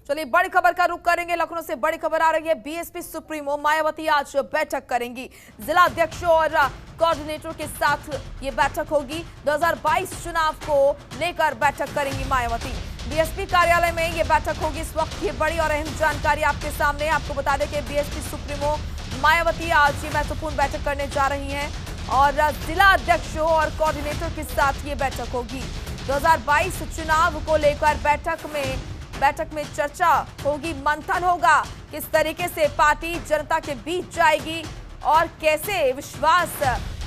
चलिए बड़ी खबर का रुख करेंगे। लखनऊ से बड़ी खबर आ रही है। बीएसपी सुप्रीमो मायावती आज बैठक करेंगी। जिला अध्यक्षों और कोऑर्डिनेटर के साथ ये बैठक होगी। 2022 चुनाव को लेकर बैठक करेंगी मायावती। बीएसपी कार्यालय में ये बैठक होगी। इस वक्त ये बड़ी और अहम जानकारी आपके सामने। आपको बता दें कि बीएसपी सुप्रीमो मायावती आज ये महत्वपूर्ण बैठक करने जा रही हैं और जिला अध्यक्षों और कोऑर्डिनेटर के साथ ये बैठक होगी। 2022 चुनाव को लेकर बैठक में चर्चा होगी, मंथन होगा, किस तरीके से पार्टी जनता के बीच जाएगी और कैसे विश्वास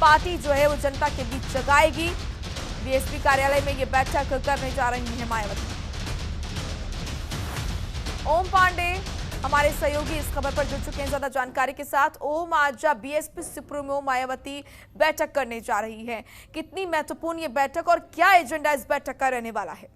पार्टी जो है वो जनता के बीच जगाएगी। बीएसपी कार्यालय में ये बैठक करने जा रही है मायावती। ओम पांडे हमारे सहयोगी इस खबर पर जुड़ चुके हैं ज्यादा जानकारी के साथ। ओम, आज बीएसपी सुप्रीमो मायावती बैठक करने जा रही है, कितनी महत्वपूर्ण ये बैठक और क्या एजेंडा इस बैठक का रहने वाला है?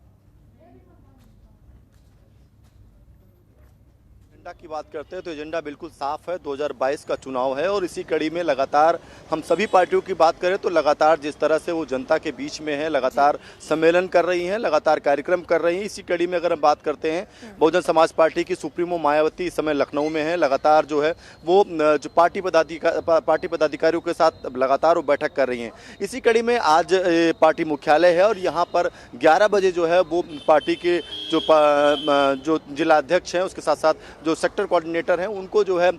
एजेंडा की बात करते हैं तो एजेंडा बिल्कुल साफ है। 2022 का चुनाव है और इसी कड़ी में लगातार हम सभी पार्टियों की बात करें तो लगातार जिस तरह से वो जनता के बीच में है, लगातार सम्मेलन कर रही हैं, लगातार कार्यक्रम कर रही हैं। इसी कड़ी में अगर हम बात करते हैं, बहुजन समाज पार्टी की सुप्रीमो मायावती इस समय लखनऊ में है। लगातार जो है वो जो पार्टी पदाधिकारियों के साथ लगातार वो बैठक कर रही हैं। इसी कड़ी में आज पार्टी मुख्यालय है और यहाँ पर 11 बजे जो है वो पार्टी के जो जिला अध्यक्ष हैं, उसके साथ साथ जो सेक्टर कोऑर्डिनेटर हैं, उनको जो है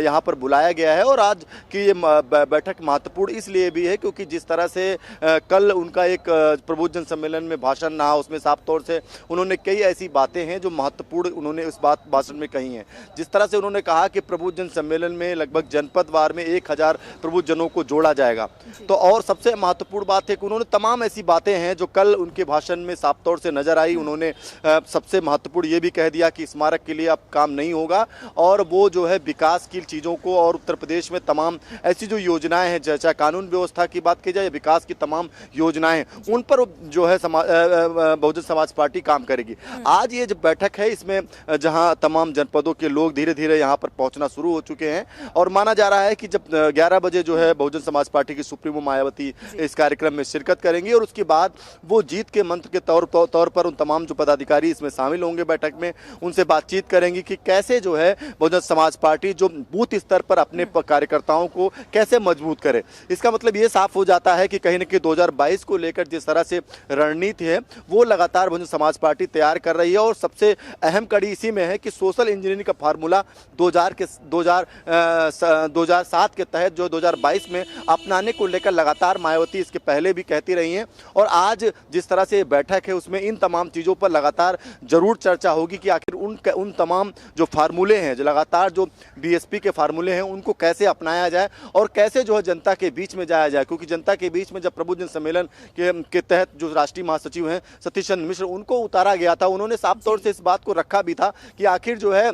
यहाँ पर बुलाया गया है। और आज की ये बैठक महत्वपूर्ण इसलिए भी है क्योंकि जिस तरह से कल उनका एक प्रबुद्ध जन सम्मेलन में भाषण रहा, उसमें साफ तौर से उन्होंने कई ऐसी बातें हैं जो महत्वपूर्ण उन्होंने उस भाषण में कही हैं। जिस तरह से उन्होंने कहा कि प्रबुद्ध जन सम्मेलन में लगभग जनपदवार में 1000 प्रबुद्ध जनों को जोड़ा जाएगा। तो और सबसे महत्वपूर्ण बात है कि उन्होंने तमाम ऐसी बातें हैं जो कल उनके भाषण में साफ तौर से नजर आई। उन्होंने सबसे महत्वपूर्ण ये भी कह दिया कि स्मारक के लिए अब काम नहीं होगा और वो जो है विकास की चीज़ों को और उत्तर प्रदेश में तमाम ऐसी जो योजनाएं हैं, चाहे कानून व्यवस्था की बात की जाए या विकास की तमाम योजनाएं, उन पर जो है बहुजन समाज पार्टी काम करेगी। आज ये जो बैठक है, इसमें जहां तमाम जनपदों के लोग धीरे धीरे यहां पर पहुंचना शुरू हो चुके हैं और माना जा रहा है कि जब 11 बजे जो है बहुजन समाज पार्टी की सुप्रीमो मायावती इस कार्यक्रम में शिरकत करेंगी और उसके बाद वो जीत के मंत्र के तौर पर उन तमाम जो पदाधिकारी इसमें शामिल होंगे बैठक में, उनसे बातचीत करेंगी कि कैसे जो है बहुजन समाज पार्टी जो बूथ स्तर पर अपने कार्यकर्ताओं को कैसे मजबूत करे। इसका मतलब ये साफ हो जाता है कि कहीं न कहीं 2022 को लेकर जिस तरह से रणनीति है वो लगातार बहुजन समाज पार्टी तैयार कर रही है। और सबसे अहम कड़ी इसी में है कि सोशल इंजीनियरिंग का फार्मूला 2007 के तहत जो 2022 में अपनाने को लेकर लगातार मायावती इसके पहले भी कहती रही हैं और आज जिस तरह से बैठक है उसमें इन तमाम चीज़ों पर लगातार जरूर चर्चा होगी कि आखिर उन तमाम जो फार्मूले हैं, जो लगातार जो बीएसपी के फार्मूले हैं, उनको कैसे अपनाया जाए और कैसे जो है जनता के बीच में जाया जाए। क्योंकि जनता के बीच में जब प्रबुद्ध जन सम्मेलन के तहत जो राष्ट्रीय महासचिव हैं सतीश चंद्र मिश्र, उनको उतारा गया था, उन्होंने साफ तौर से इस बात को रखा भी था कि आखिर जो है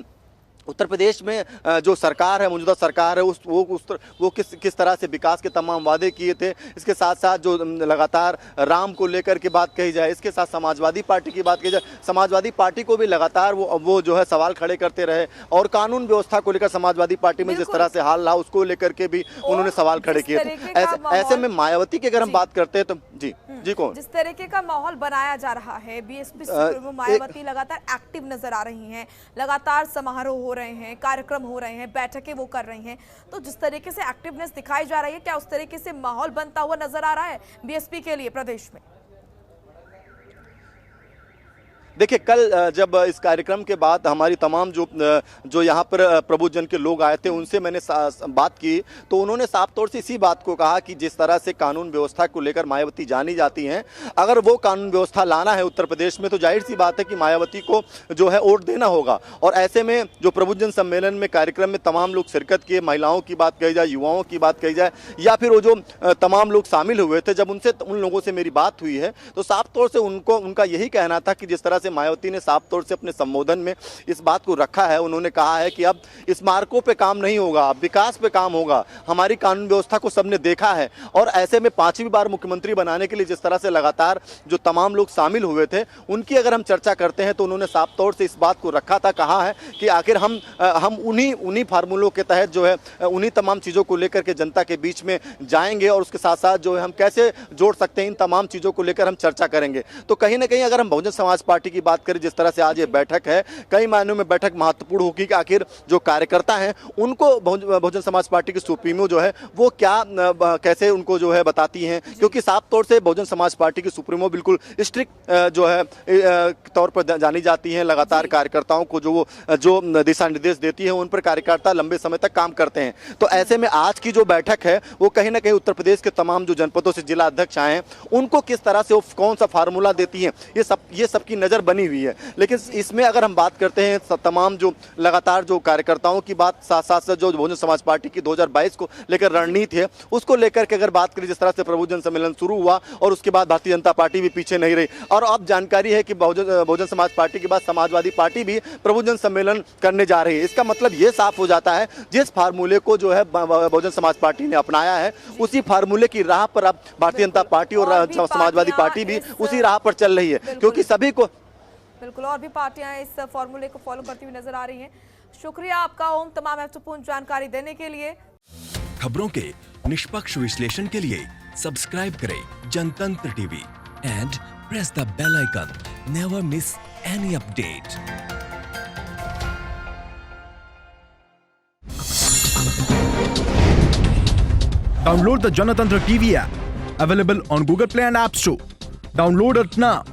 उत्तर प्रदेश में जो सरकार है, मौजूदा सरकार है, वो किस तरह से विकास के तमाम वादे किए थे। इसके साथ साथ जो लगातार राम को लेकर के बात कही जाए, इसके साथ समाजवादी पार्टी की बात की जाए, समाजवादी पार्टी को भी लगातार वो जो है सवाल खड़े करते रहे और कानून व्यवस्था को लेकर समाजवादी पार्टी में जिस तरह से हाल रहा उसको लेकर के भी उन्होंने सवाल खड़े किए थे। ऐसे में मायावती की अगर हम बात करते हैं तो जी कौन जिस तरीके का माहौल बनाया जा रहा है, बीएसपी सुप्रीमो मायावती लगातार एक्टिव नजर आ रही हैं, लगातार समारोह हो रहे हैं, कार्यक्रम हो रहे हैं, बैठकें वो कर रही हैं, तो जिस तरीके से एक्टिवनेस दिखाई जा रही है, क्या उस तरीके से माहौल बनता हुआ नजर आ रहा है बीएसपी के लिए प्रदेश में? देखिए, कल जब इस कार्यक्रम के बाद हमारी तमाम जो यहाँ पर प्रबुद्ध जन के लोग आए थे उनसे मैंने बात की तो उन्होंने साफ तौर से इसी बात को कहा कि जिस तरह से कानून व्यवस्था को लेकर मायावती जानी जाती हैं, अगर वो कानून व्यवस्था लाना है उत्तर प्रदेश में तो जाहिर सी बात है कि मायावती को जो है वोट देना होगा। और ऐसे में जो प्रबुद्ध जन सम्मेलन में कार्यक्रम में तमाम लोग शिरकत किए, महिलाओं की बात कही जाए, युवाओं की बात कही जाए या फिर वो जो तमाम लोग शामिल हुए थे, जब उन लोगों से मेरी बात हुई है तो साफ तौर से उनका यही कहना था कि जिस तरह से मायावती ने साफ तौर से अपने संबोधन में इस बात को रखा है, उन्होंने कहा है कि अब स्मारकों पे काम नहीं होगा, अब विकास पे काम होगा। हमारी कानून व्यवस्था को सबने देखा है और ऐसे में 5वीं बार मुख्यमंत्री बनाने के लिए जिस तरह से लगातार जो तमाम लोग शामिल हुए थे उनकी अगर हम चर्चा करते हैं तो उन्होंने साफ तौर से इस बात को रखा था, कहा है कि आखिर हम उन्हीं फार्मूलों के तहत जो है उन्हीं तमाम चीज़ों को लेकर के जनता के बीच में जाएंगे और उसके साथ साथ जो है हम कैसे जोड़ सकते हैं इन तमाम चीज़ों को लेकर हम चर्चा करेंगे। तो कहीं ना कहीं अगर हम बहुजन समाज पार्टी की बात करें, जिस तरह से आज ये बैठक है, कई मायनों में बैठक महत्वपूर्ण होगी कि आखिर जो कार्यकर्ता हैं उनको बहुजन समाज पार्टी की सुप्रीमो जो है वो क्या कैसे उनको जो है बताती हैं, क्योंकि साफ तौर से बहुजन समाज पार्टी की सुप्रीमो बिल्कुल स्ट्रिक्ट जो है तौर पर जानी जाती हैं। लगातार कार्यकर्ताओं को जो दिशा निर्देश देती है उन पर कार्यकर्ता लंबे समय तक काम करते हैं। तो ऐसे में आज की जो बैठक है वो कहीं ना कहीं उत्तर प्रदेश के तमाम जो जनपदों से जिला अध्यक्ष आए हैं उनको किस तरह से वो कौन सा फार्मूला देती हैं, ये सबकी नज़र बनी हुई है। लेकिन इसमें अगर हम बात करते हैं तमाम जो लगातार जो कार्यकर्ताओं की बात, साथ साथ जो बहुजन समाज पार्टी की 2022 को लेकर रणनीति है उसको लेकर के अगर बात करें, जिस तरह से प्रबुजन सम्मेलन शुरू हुआ और उसके बाद भारतीय जनता पार्टी भी पीछे नहीं रही, और अब जानकारी है कि बहुजन समाज पार्टी के बाद समाजवादी पार्टी भी प्रबुजन सम्मेलन करने जा रही है। इसका मतलब ये साफ हो जाता है जिस फार्मूले को जो है बहुजन समाज पार्टी ने अपनाया है उसी फार्मूले की राह पर अब भारतीय जनता पार्टी और समाजवादी पार्टी भी उसी राह पर चल रही है, क्योंकि सभी को बिल्कुल और भी पार्टियां इस फॉर्मूले को फॉलो करती हुई नजर आ रही हैं। शुक्रिया आपका ओम, तमाम महत्वपूर्ण जानकारी देने के लिए। खबरों के निष्पक्ष विश्लेषण के लिए सब्सक्राइब करें Janatantra TV and press the bell icon. Never miss any update. Download the Janatantra TV app, available on Google Play and App Store. Download it now.